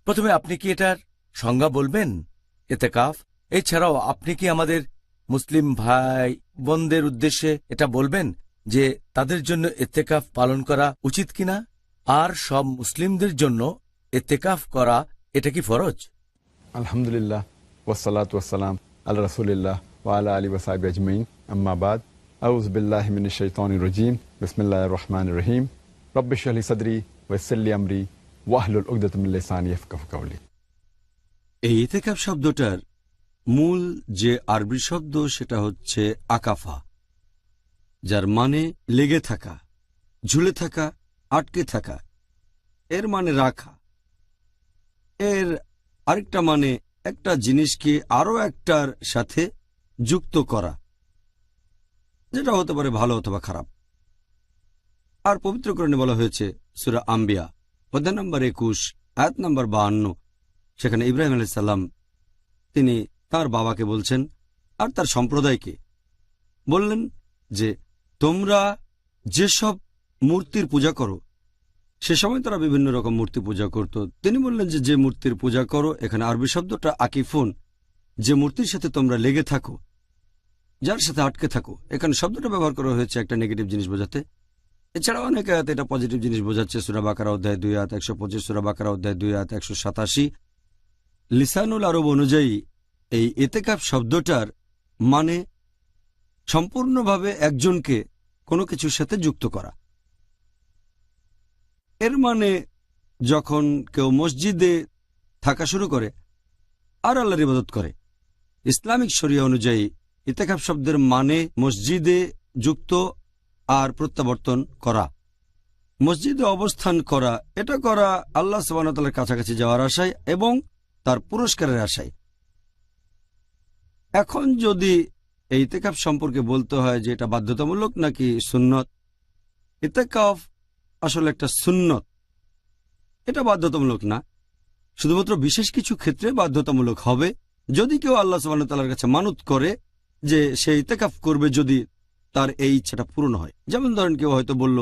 প্রথমে আপনি কি এটার সংজ্ঞা বলবেন ইতিকাফ? এছাড়াও আপনি কি আমাদের মুসলিম ভাই বোনদের উদ্দেশ্যে এটা বলবেন যে তাদের জন্য ইতিকাফ পালন করা উচিত কিনা, আর সব মুসলিমদের জন্য ইতিকাফ করা এটা কি ফরজ? আলহামদুলিল্লাহ ওয়াসসালাতু ওয়াসসালাম আলা রাসূলিল্লাহ ওয়া আলা আলিহি ওয়া সাহবিহি আজমাইন, আম্মা বাদ। আউযু বিল্লাহি মিনাশ শাইতানির রাজীম। বিসমিল্লাহির রহমানির রহিম। রব্বি ইশরাহ লি সাদরি ওয়া ইয়াসসির লি আমরি ওয়াহলুল উকদাতাম মিন লিসানি ইয়াফকাহু কাওলি। এই ইতিকাফ শব্দটার মূল যে আরবি শব্দ সেটা হচ্ছে আকাফা, যার মানে লেগে থাকা, ঝুলে থাকা, আটকে থাকা। এর মানে রাখা। এর আরেকটা মানে একটা জিনিসকে আরো একটার সাথে যুক্ত করা, যেটা হতে পারে ভালো অথবা খারাপ। আর পবিত্র কোরআনে বলা হয়েছে সূরা আম্বিয়া অধ্যায় নম্বর 21 আয়াত নম্বর 52, সেখানে ইব্রাহিম আলাইহিস সালাম তিনি তার বাবাকে বলছেন আর তার সম্প্রদায়কে বললেন যে তোমরা যেসব মূর্তির পূজা করো, সে সময় তারা বিভিন্ন রকম মূর্তি পূজা করত। তিনি বললেন যে মূর্তির পূজা করো, এখানে আরবি শব্দটা আকিফুন, যে মূর্তির সাথে তোমরা লেগে থাকো, যার সাথে আটকে থাকো। এখানে শব্দটা ব্যবহার করা হয়েছে একটা নেগেটিভ জিনিস বোঝাতে। এছাড়াও অনেক আয়াতে এটা পজিটিভ জিনিস বোঝাচ্ছে। সূরা বাকারা অধ্যায় 2 আয়াত 125, সূরা বাকারা অধ্যায় 2 আয়াত 187। লিসানুল আরব অনুযায়ী এই ইতিকাফ শব্দটার মানে সম্পূর্ণভাবে একজনকে কোনো কিছুর সাথে যুক্ত করা। এর মানে যখন কেউ মসজিদে থাকা শুরু করে আর আল্লাহর ইবাদত করে, ইসলামিক শরিয়া অনুযায়ী ইতিকাফ শব্দের মানে মসজিদে যুক্ত আর প্রত্যাবর্তন করা। মসজিদে অবস্থান করা, এটা করা আল্লাহ সুবহানাহু ওয়া তাআলার কাছাকাছি যাওয়ার আশায় এবং তার পুরস্কারের আশায়। এখন যদি এই ইতিকাফ সম্পর্কে বলতে হয় যে এটা বাধ্যতামূলক নাকি সুন্নত, ইতিকাফ আসলে একটা সুন্নত, এটা বাধ্যতামূলক না। শুধুমাত্র বিশেষ কিছু ক্ষেত্রে বাধ্যতামূলক হবে, যদি কেউ আল্লাহ সুবহানাহু ওয়া তাআলার কাছে মানত করে যে সে ইতিকাফ করবে যদি তার এই ইচ্ছাটা পূরণ হয়। যেমন ধরেন কেউ হয়তো বলল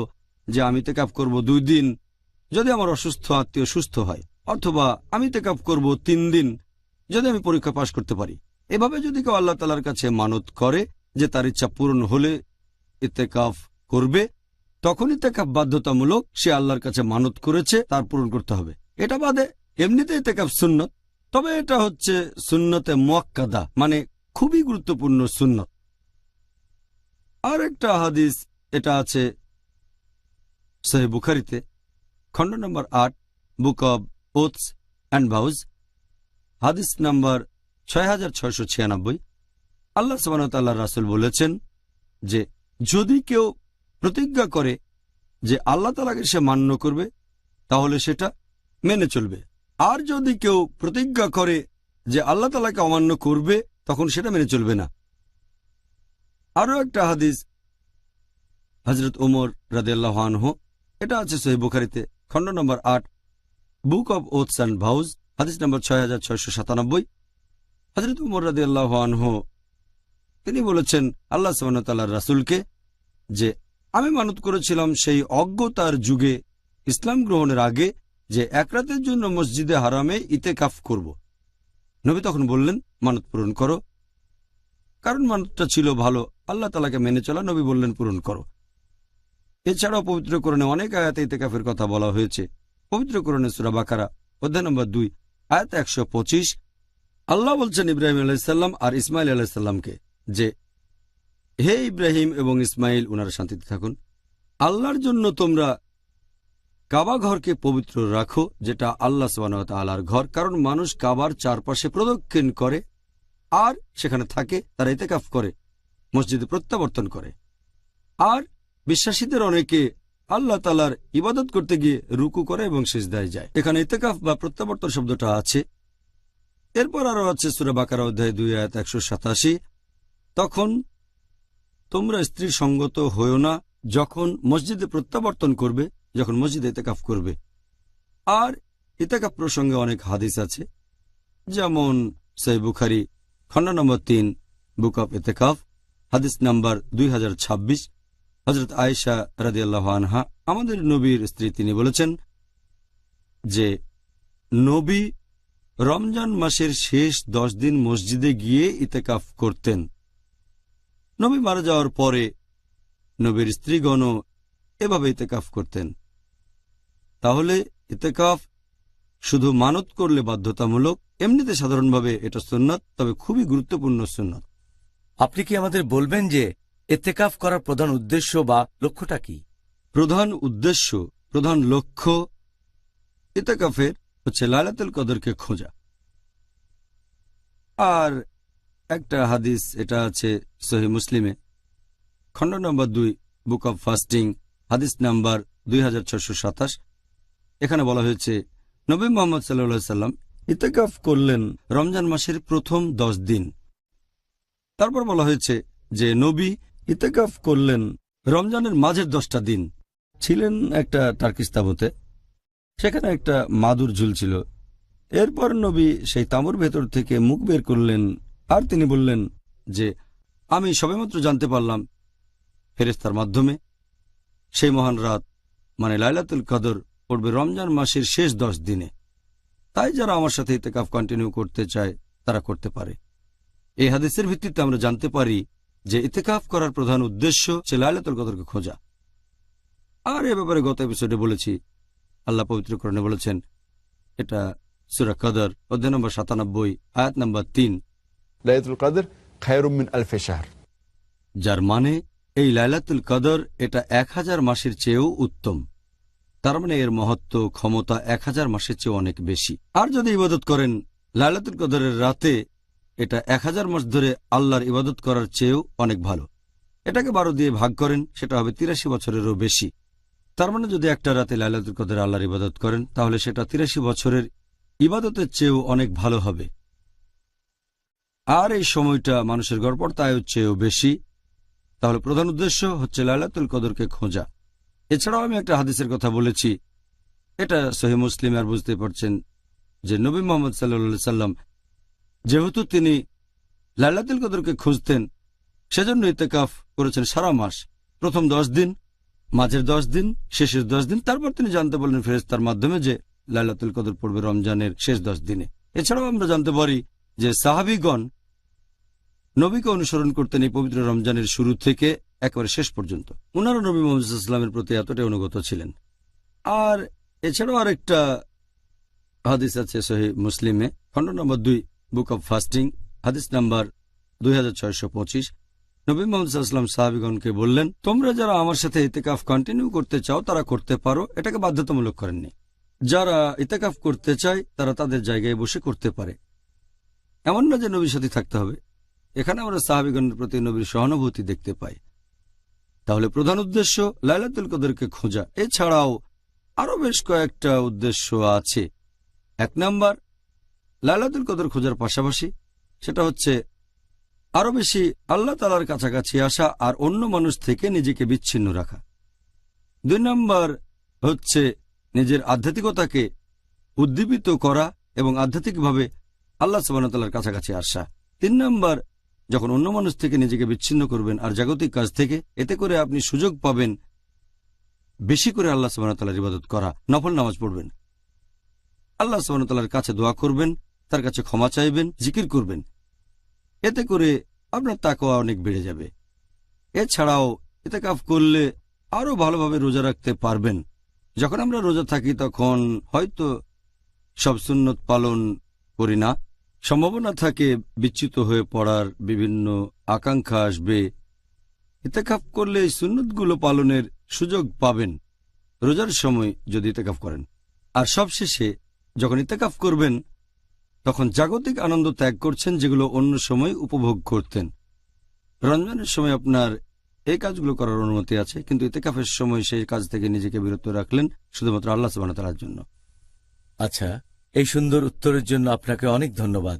যে আমি ইতিকাফ করব 2 দিন যদি আমার অসুস্থ আত্মীয় সুস্থ হয়, অথবা আমি ইতিকাফ করব 3 দিন যদি আমি পরীক্ষা পাশ করতে পারি। এভাবে যদি কেউ আল্লাহ তাআলার কাছে মানত করে যে তার ইচ্ছা পূরণ হলে ইতিকাফ করবে, তখন ইতিকাফ বাধ্যতামূলক। সে আল্লাহর কাছে মানত করেছে, তার পূরণ করতে হবে। এটা বাদে এমনিতে ইতিকাফ সুন্নত, তবে এটা হচ্ছে সুন্নতে মুআক্কাদা, মানে খুবই গুরুত্বপূর্ণ সুন্নত। আর একটা হাদিস এটা আছে সহিহ বুখারীতে, খণ্ড নম্বর 8, বুক অব ওথস অ্যান্ড ভাউজ, হাদিস নাম্বার 6696। আল্লাহ সুবহানাহু ওয়া তাআলার রাসূল বলেছেন যে যদি কেউ প্রতিজ্ঞা করে যে আল্লাহ তাআলাকে সে মান্য করবে, তাহলে সেটা মেনে চলবে। আর যদি কেউ প্রতিজ্ঞা করে যে আল্লাহ তাআলাকে অমান্য করবে, তখন সেটা মেনে চলবে না। আরও একটা হাদিস হযরত ওমর রাদিয়াল্লাহু আনহু, এটা আছে সহিহ বুখারীতে, খণ্ড নম্বর 8, বুক অব ওথস অ্যান্ড ভাউজ, হাদিস নম্বর 6697। হযরত ওমর রাদিয়াল্লাহু আনহু তিনি বলেছেন আল্লাহ সুবহানাহু ওয়া তাআলার রাসূলকে যে আমি মানত করেছিলাম সেই অজ্ঞতার যুগে ইসলাম গ্রহণের আগে যে এক রাতের জন্য মসজিদে হারামে ইতিকাফ করব। নবী তখন বললেন মানত পূরণ করো, কারণ মানতটা ছিল ভালো, আল্লাহ তাআলাকে মেনে চলা। নবী বললেন পূরণ করো। এছাড়াও পবিত্র কোরআনে অনেক আয়াতে ইতিকাফের কথা বলা হয়েছে। পবিত্র কোরআনে সূরা বাকারা অধ্যায় নম্বর 2 আয়াত 125, আল্লাহ বলছেন ইব্রাহিম আলাইহিস সালাম আর ইসমাইল আলাইহিস সালামকে যে হে ইব্রাহিম এবং ইসমাইল, ওনারা শান্তিতে থাকুন। আল্লাহর জন্য তোমরা কাবা ঘরকে পবিত্র রাখো, যেটা আল্লাহ সুবহানাহু ওয়া তাআলার ঘর, কারণ মানুষ কাবার চারপাশে প্রদক্ষিণ করে আর সেখানে থাকে, তারা ইতিকাফ করে, মসজিদে প্রত্যাবর্তন করে। আর বিশ্বাসীদের অনেকে আল্লাহ তাআলার ইবাদত করতে গিয়ে রুকু করে এবং সিজদায় যায়। এখানে ইতিকাফ বা প্রত্যাবর্তন শব্দটা আছে। এরপর আরো আছে সূরা বাকারা অধ্যায় 2 আয়াত 187, তখন তোমরা স্ত্রী সঙ্গত হয়ো না যখন মসজিদে প্রত্যাবর্তন করবে, যখন মসজিদে ইতিকাফ করবে। আর ইতিকাফ প্রসঙ্গে অনেক হাদিস আছে, যেমন সহিহ বুখারী খণ্ড নম্বর 3, বুক অব ইতিকাফ, হাদিস নাম্বার 2026। হযরত আয়েশা রাদিয়াল্লাহু আনহা, আমাদের নবীর স্ত্রী, তিনি বলেছেন যে নবী রমজান মাসের শেষ 10 দিন মসজিদে গিয়ে ইতেকাফ করতেন। নবী মারা যাওয়ার পরে নবীর স্ত্রীগণও এভাবে ইতেকাফ করতেন। তাহলে ইতেকাফ শুধু মানত করলে বাধ্যতামূলক, এমনিতে সাধারণভাবে এটা সুন্নাত, তবে খুবই গুরুত্বপূর্ণ সুন্নাত। আপনি কি আমাদের বলবেন যে এতেকাফ করার প্রধান উদ্দেশ্য বা লক্ষ্যটা কি? প্রধান উদ্দেশ্য, প্রধান লক্ষ্য ইতেকাফের হচ্ছে লাইলাতুল কদরকে খোঁজা। আর একটা হাদিস, এটা আছে সহিহ মুসলিমে, খণ্ড নম্বর 2, বুক অব ফাস্টিং, হাদিস নাম্বার 2627। এখানে বলা হয়েছে নবী মুহাম্মদ সাল্লাল্লাহু আলাইহি সাল্লাম ইতেকাফ করলেন রমজান মাসের প্রথম 10 দিন। তারপর বলা হয়েছে যে নবী ইতেকাফ করলেন রমজানের মাঝের 10টা দিন। ছিলেন একটা টার্কিশ তাঁবুতে, সেখানে একটা মাদুর ঝুলছিল। এরপর নবী সেই তাঁবুর ভেতর থেকে মুখ বের করলেন আর তিনি বললেন যে আমি সবেমাত্র জানতে পারলাম ফেরেশতার মাধ্যমে সেই মহান রাত মানে লাইলাতুল কদর পড়বে রমজান মাসের শেষ 10 দিনে। তাই যারা আমার সাথে ইতেকাফ কন্টিনিউ করতে চায় তারা করতে পারে। এই হাদিসের ভিত্তিতে আমরা জানতে পারি যে ইতেকাফ করার প্রধান উদ্দেশ্য হচ্ছে লাইলাতুল কদরকে খোঁজা। আর এ ব্যাপারে গত এপিসোডে বলেছি, আল্লাহ পবিত্র কোরআনে বলেছেন, এটা সূরা কদর অধ্যায় নম্বর 97 আয়াত নম্বর 3, লাইলাতুল কদর খায়রুম মিন আলফি শাহর, যার মানে এই লাইলাতুল কদর এটা 1000 মাসের চেয়েও উত্তম। তার মানে এর মহত্ব, ক্ষমতা 1000 মাসের চেয়ে অনেক বেশি। আর যদি ইবাদত করেন লাইলাতুল কদরের রাতে, এটা 1000 মাস ধরে আল্লাহর ইবাদত করার চেয়েও অনেক ভালো। এটাকে 12 দিয়ে ভাগ করেন, সেটা হবে 83 বছরেরও বেশি। তার মানে যদি একটা রাতে লাইলাতুল কদরে আল্লাহর ইবাদত করেন তাহলে সেটা 83 বছরের ইবাদতের চেয়েও অনেক ভালো হবে। আর এই সময়টা মানুষের গড়পড়তায়ও চেয়েও বেশি। তাহলে প্রধান উদ্দেশ্য হচ্ছে লাইলাতুল কদরকে খোঁজা। এছাড়াও আমি একটা হাদিসের কথা বলেছি, এটা সহিহ মুসলিম। আর বুঝতে পারছেন যে নবী মুহাম্মদ সাল্লাল্লাহু আলাইহি সাল্লাম যেহেতু তিনি লাইলাতুল কদরকে খুঁজতেন, সেজন্য ইতেকাফ করেছেন সারা মাস, প্রথম 10 দিন, মাঝের 10 দিন, শেষের 10 দিন। তারপর তিনি জানতে পারলেন ফেরেশতার মাধ্যমে যে লাইলাতুল কদর পড়বে রমজানের শেষ 10 দিনে। এছাড়াও আমরা জানতে পারি যে সাহাবীগণ নবীকে অনুসরণ করতেন এই পবিত্র রমজানের শুরু থেকে একেবারে শেষ পর্যন্ত। ওনারা নবী মুহাম্মদ সাল্লাল্লাহু আলাইহি ওয়াসাল্লামের প্রতি এতটাই অনুগত ছিলেন। আর এছাড়াও আরেকটা হাদিস আছে সহিহ মুসলিমে, খণ্ড নম্বর 2, বুক অব ফাস্টিং, হাদিস নাম্বার 2625। নবী মুহাম্মদ সাল্লাল্লাহু আলাইহি ওয়াসাল্লাম সাহাবীগণকে বললেন, তোমরা যারা আমার সাথে ইতেকাফ কন্টিনিউ করতে চাও তারা করতে পারো, এটাকে বাধ্যতামূলক করেননি। যারা ইতেকাফ করতে চায় তারা তাদের জায়গায় বসে করতে পারে, এমন না যে নবীর সাথে থাকতে হবে। এখানে আমরা সাহাবীগণের প্রতি নবীর সহানুভূতি দেখতে পাই। তাহলে প্রধান উদ্দেশ্য লাইলাতুল কদরকে খোঁজা। এছাড়াও আরো বেশ কয়েকটা উদ্দেশ্য আছে। 1 নাম্বার, লাইলাতুল কদর খোঁজার পাশাপাশি সেটা হচ্ছে আরো বেশি আল্লাহ তাআলার কাছাকাছি আসা আর অন্য মানুষ থেকে নিজেকে বিচ্ছিন্ন রাখা। 2 নাম্বার হচ্ছে নিজের আধ্যাত্মিকতাকে উদ্দীপিত করা এবং আধ্যাত্মিকভাবে আল্লাহ সুবহানাহু ওয়া তাআলার কাছাকাছি আসা। 3 নাম্বার, যখন অন্য মানুষ থেকে নিজেকে বিচ্ছিন্ন করবেন আর জাগতিক কাজ থেকে, এতে করে আপনি সুযোগ পাবেন বেশি করে আল্লাহ সুবহানাহু ওয়া তাআলার ইবাদত করা, নফল নামাজ পড়বেন, আল্লাহ সুবহানাহু ওয়া তাআলার কাছে দোয়া করবেন, তার কাছে ক্ষমা চাইবেন, জিকির করবেন। এতে করে আপনার তাকওয়া অনেক বেড়ে যাবে। এছাড়াও ইতিকাফ করলে আরো ভালোভাবে রোজা রাখতে পারবেন। যখন আমরা রোজা থাকি তখন হয়তো সব সুন্নত পালন করি না, সম্ভাবনা থাকে বিচ্যুত হয়ে পড়ার, বিভিন্ন আকাঙ্ক্ষা আসবে। ইতিকাফ করলে এই সুন্নতগুলো পালনের সুযোগ পাবেন রোজার সময় যদি ইতিকাফ করেন। আর সবশেষে যখন ইতিকাফ করবেন তখন জাগতিক আনন্দ ত্যাগ করছেন যেগুলো অন্য সময় উপভোগ করতেন। রমজানের সময় আপনার এই কাজগুলো করার অনুমতি আছে, কিন্তু ইতিকাফের সময় সেই কাজ থেকে নিজেকে বিরত রাখলেন শুধুমাত্র আল্লাহ সুবহানাহু ওয়া তাআলার জন্য। আচ্ছা, এই সুন্দর উত্তরের জন্য আপনাকে অনেক ধন্যবাদ।